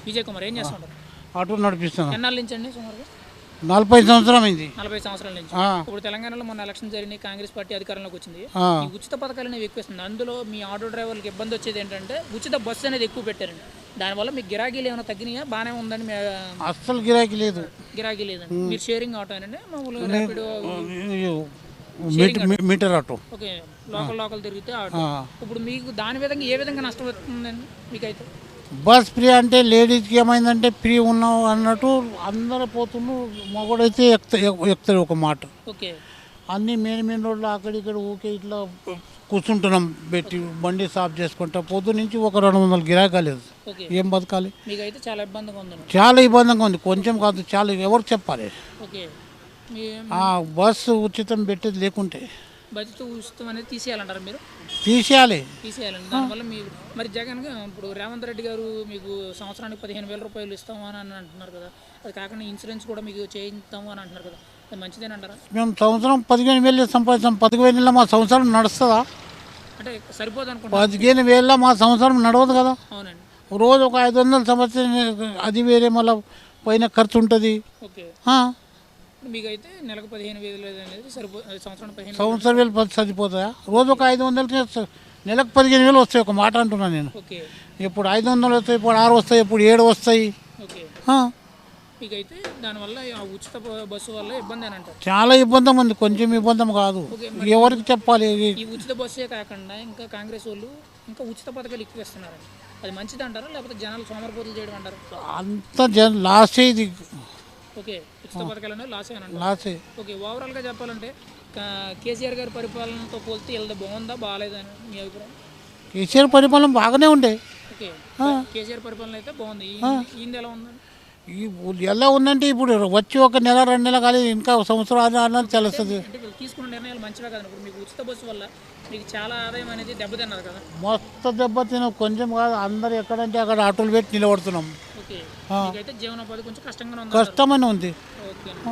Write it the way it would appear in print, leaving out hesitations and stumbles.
విజయ్ కుమార్ ఏం చేస్తుంటారు? ఆటో నడిపిస్తాను. ఎన్నాళ్ళ నుంచి అండి సుమారుగా? 40 సంవత్సరం అయింది. 40 సంవత్సరాల నుంచి. ఇప్పుడు తెలంగాణలో మొన్న ఎలక్షన్ జరిగినాయి, కాంగ్రెస్ పార్టీ అధికారంలోకి వచ్చింది. ఈ ఉచిత పథకాలు అనేవి ఎక్కువ ఇస్తుంది. అందులో మీ ఆటో డ్రైవర్లకు ఇబ్బంది వచ్చేది ఏంటంటే ఉచిత బస్సు అనేది ఎక్కువ పెట్టారండి. దానివల్ల మీకు గిరాకీలు ఏమైనా తగ్గినాయా? బాగానే ఉందని అస్సలు గిరాకీ లేదు. గిరాకీ లేదండి. మీరు షేరింగ్ ఆటో అండి మామూలుగా Rapido meter auto. Okay, local తిరిగితే ఆటో. ఇప్పుడు మీకు దాని విధంగా ఏ విధంగా నష్టం వస్తుందండి మీకైతే? బస్ ఫ్రీ అంటే లేడీస్కి ఏమైందంటే ఫ్రీ ఉన్నావు అన్నట్టు అందరూ పోతున్నారు. మగోడైతే ఎక్కుతాడు ఒక మాట. ఓకే, అన్నీ మెయిన్ రోడ్లు అక్కడిక్కడ ఊకే ఇట్లా కూర్చుంటున్నాం పెట్టి బండి సాఫ్ చేసుకుంటా. పొద్దు నుంచి ఒక 200 గిరాకీ కాలేదు. ఏం బతకాలి? మీకైతే చాలా ఇబ్బందిగా ఉంది. చాలా ఇబ్బందిగా ఉంది. కొంచెం కాదు, చాలా. ఎవరు చెప్పాలి? ఓకే, బస్సు ఉచితం పెట్టేది లేకుంటే బస్సు ఉచితం అనేది తీసేయాలంటారా మీరు? తీసేయాలండి. దానివల్ల మీరు మరి జగన్ ఇప్పుడు రేవంత్ రెడ్డి గారు మీకు సంవత్సరానికి 15,000 రూపాయలు ఇస్తాము అని అంటున్నారు కదా. అది కాకుండా ఇన్సూరెన్స్ కూడా మీకు చేయిస్తాము అని అంటున్నారు కదా. అది మంచిదేనంటారా? మేము సంవత్సరం 15,000 సంపాదిస్తాం. 15,000 మా సంవత్సరం నడుస్తుందా? అంటే సరిపోదు అనుకుంటా. 15,000 మా సంవత్సరం నడవదు కదా. అవునండి. రోజు ఒక 500 సంవత్సరం, అది వేరే మళ్ళీ పైన ఖర్చు ఉంటుంది. ఓకే, మీకైతే నెలకు 15,000 అనేది సంవత్సరం 15,000 సరిపోతాయా? రోజు ఒక 500 నెలకు 15,000 వస్తాయి. ఒక మాట అంటున్నాను నేను. ఓకే, ఇప్పుడు 500 వస్తాయి, ఇప్పుడు 6 వస్తాయి, ఇప్పుడు 7 వస్తాయి. ఓకే, మీకైతే దానివల్ల ఉచిత బస్సు వల్ల ఇబ్బంది అని అంటారు? చాలా ఇబ్బంది ఉంది. కొంచెం ఇబ్బంది కాదు. ఎవరికి చెప్పాలి? ఈ ఉచిత బస్సే కాకుండా ఇంకా కాంగ్రెస్ వాళ్ళు ఇంకా ఉచిత పథకాలు ఎక్కువ ఇస్తున్నారండి. అది మంచిది అంటారా, లేకపోతే జనాలు సోమరిపోతులు చేయడం అంటారు? అంత లాస్ ఇది. ఓకే, ఉచిత పథకాలు అనేవి లాసే అని అంటారు. లాసే. ఓకే, ఓవరాల్గా చెప్పాలంటే కేసీఆర్ గారి పరిపాలనతో పోలిస్తే వీళ్ళది బాగుందా బాగాలేదని మీ అభిప్రాయం? కేసీఆర్ పరిపాలన బాగానే ఉండే. ఓకే, కేసీఆర్ పరిపాలన అయితే బాగుంది. ఈయన ఎలా ఉందండి? ఎలా ఉందంటే ఇప్పుడు వచ్చి ఒక నెల 2 నెలలు కానీ ఇంకా సంవత్సరాలు అన్నది తెలుస్తుంది. తీసుకున్న నిర్ణయాలు మంచివే కదండి. ఇప్పుడు మీకు ఉచిత బస్సు వల్ల మీకు చాలా ఆదాయం అనేది దెబ్బతిన్నది కదా. మొత్తం దెబ్బతిన కొంచెం కాదు, అందరు ఎక్కడంటే అక్కడ ఆటోలు పెట్టి నిలబడుతున్నాం. ఓకే, జీవనోపాధి కొంచెం కష్టంగానే ఉంది. కష్టమని ఉంది. ఓకే.